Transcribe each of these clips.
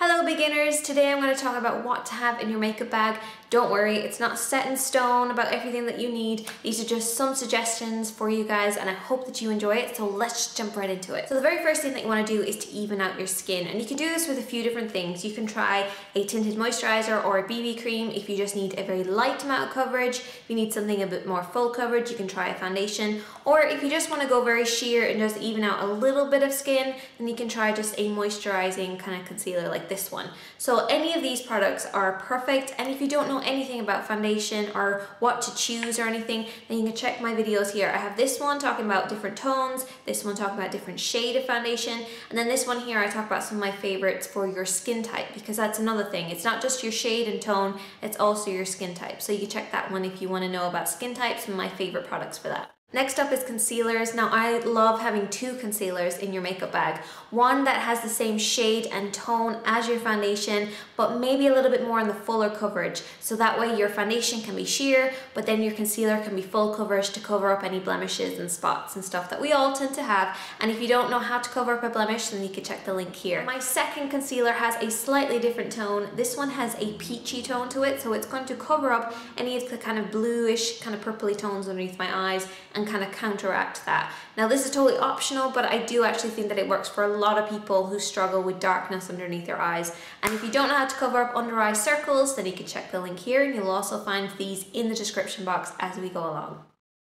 Hello beginners, today I'm going to talk about what to have in your makeup bag. Don't worry, it's not set in stone about everything that you need. These are just some suggestions for you guys and I hope that you enjoy it, so let's just jump right into it. So the very first thing that you want to do is to even out your skin, and you can do this with a few different things. You can try a tinted moisturizer or a BB cream if you just need a very light amount of coverage. If you need something a bit more full coverage, you can try a foundation, or if you just want to go very sheer and just even out a little bit of skin, then you can try just a moisturizing kind of concealer like this one. So any of these products are perfect, and if you don't know anything about foundation or what to choose or anything, then you can check my videos here. I have this one talking about different tones, this one talking about different shade of foundation, and then this one here I talk about some of my favorites for your skin type, because that's another thing. It's not just your shade and tone, it's also your skin type. So you can check that one if you want to know about skin types and my favorite products for that. Next up is concealers. Now I love having two concealers in your makeup bag. One that has the same shade and tone as your foundation, but maybe a little bit more on the fuller coverage. So that way your foundation can be sheer, but then your concealer can be full coverage to cover up any blemishes and spots and stuff that we all tend to have. And if you don't know how to cover up a blemish, then you can check the link here. My second concealer has a slightly different tone. This one has a peachy tone to it, so it's going to cover up any of the kind of bluish, kind of purpley tones underneath my eyes and kind of counteract that. Now this is totally optional, but I do actually think that it works for a lot of people who struggle with darkness underneath their eyes. And if you don't know how to cover up under eye circles, then you can check the link here, and you'll also find these in the description box as we go along.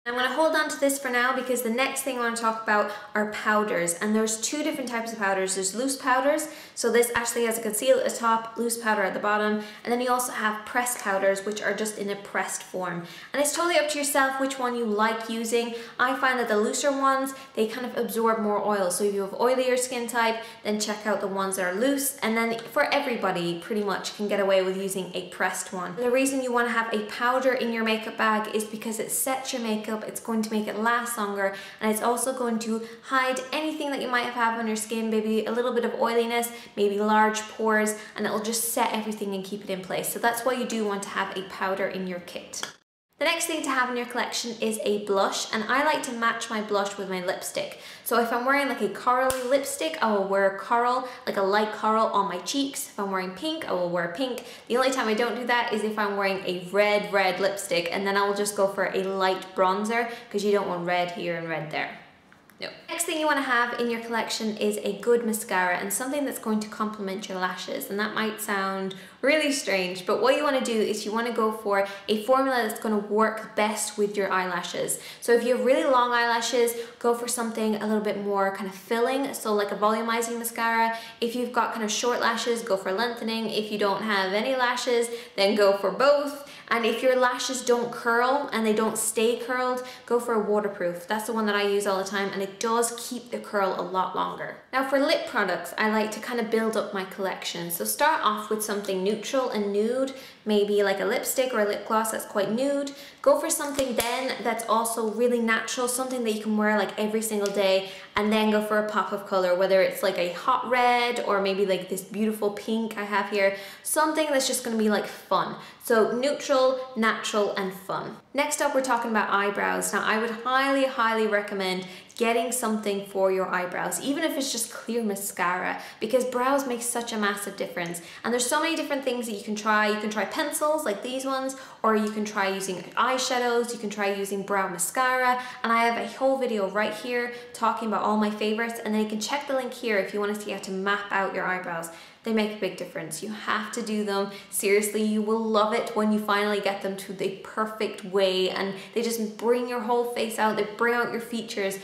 I'm going to hold on to this for now because the next thing I want to talk about are powders, and there's two different types of powders. There's loose powders, so this actually has a concealer at the top, loose powder at the bottom, and then you also have pressed powders, which are just in a pressed form. And it's totally up to yourself which one you like using. I find that the looser ones, they kind of absorb more oil, so if you have oilier skin type, then check out the ones that are loose, and then for everybody pretty much can get away with using a pressed one. The reason you want to have a powder in your makeup bag is because it sets your makeup. It's going to make it last longer, and it's also going to hide anything that you might have on your skin, maybe a little bit of oiliness, maybe large pores, and it'll just set everything and keep it in place. So that's why you do want to have a powder in your kit. The next thing to have in your collection is a blush, and I like to match my blush with my lipstick. So if I'm wearing like a corally lipstick, I will wear coral, like a light coral on my cheeks. If I'm wearing pink, I will wear pink. The only time I don't do that is if I'm wearing a red lipstick, and then I will just go for a light bronzer because you don't want red here and red there. No. Next thing you want to have in your collection is a good mascara, and something that's going to complement your lashes. And that might sound really strange, but what you want to do is you want to go for a formula that's going to work best with your eyelashes. So if you have really long eyelashes, go for something a little bit more kind of filling, so like a volumizing mascara. If you've got kind of short lashes, go for lengthening. If you don't have any lashes, then go for both. And if your lashes don't curl and they don't stay curled, go for a waterproof. That's the one that I use all the time, and it does keep the curl a lot longer. Now for lip products, I like to kind of build up my collection. So start off with something neutral and nude, maybe like a lipstick or a lip gloss that's quite nude. Go for something then that's also really natural, something that you can wear like every single day, and then go for a pop of color, whether it's like a hot red or maybe like this beautiful pink I have here, something that's just gonna be like fun. So neutral, natural, and fun. Next up, we're talking about eyebrows. Now I would highly recommend getting something for your eyebrows, even if it's just clear mascara, because brows make such a massive difference. And there's so many different things that you can try. You can try pencils like these ones, or you can try using eyeshadows, you can try using brow mascara, and I have a whole video right here talking about all my favorites, and then you can check the link here if you want to see how to map out your eyebrows. They make a big difference. You have to do them. Seriously, you will love it when you finally get them to the perfect way, and they just bring your whole face out, they bring out your features.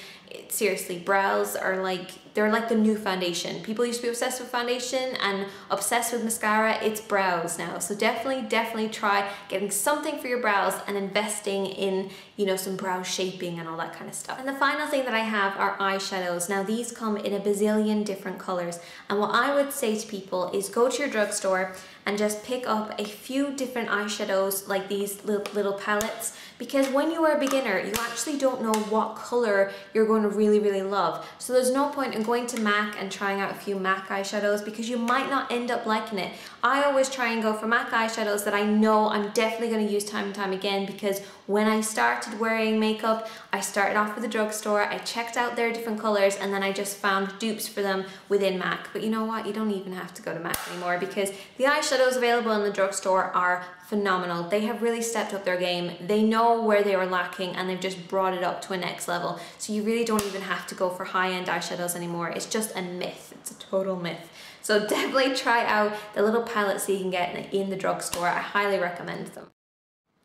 Seriously, brows are like, they're like the new foundation. People used to be obsessed with foundation and obsessed with mascara. It's brows now. So definitely try getting something for your brows and investing in, you know, some brow shaping and all that kind of stuff. And the final thing that I have are eyeshadows. Now these come in a bazillion different colors. And what I would say to people is go to your drugstore and just pick up a few different eyeshadows like these little palettes, because when you are a beginner, you actually don't know what color you're going to really love. So there's no point in going to MAC and trying out a few MAC eyeshadows because you might not end up liking it. I always try and go for MAC eyeshadows that I know I'm definitely going to use time and time again, because when I started wearing makeup, I started off with a drugstore, I checked out their different colors, and then I just found dupes for them within MAC. But you know what? You don't even have to go to MAC anymore, because the eyeshadows available in the drugstore are phenomenal. They have really stepped up their game. They know where they were lacking and they've just brought it up to a next level. So you really don't even have to go for high-end eyeshadows anymore. It's just a myth. It's a total myth. So definitely try out the little palettes that you can get in the drugstore. I highly recommend them.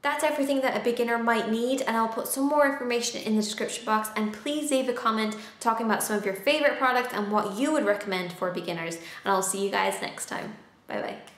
That's everything that a beginner might need, and I'll put some more information in the description box, and please leave a comment talking about some of your favorite products and what you would recommend for beginners, and I'll see you guys next time. Bye bye.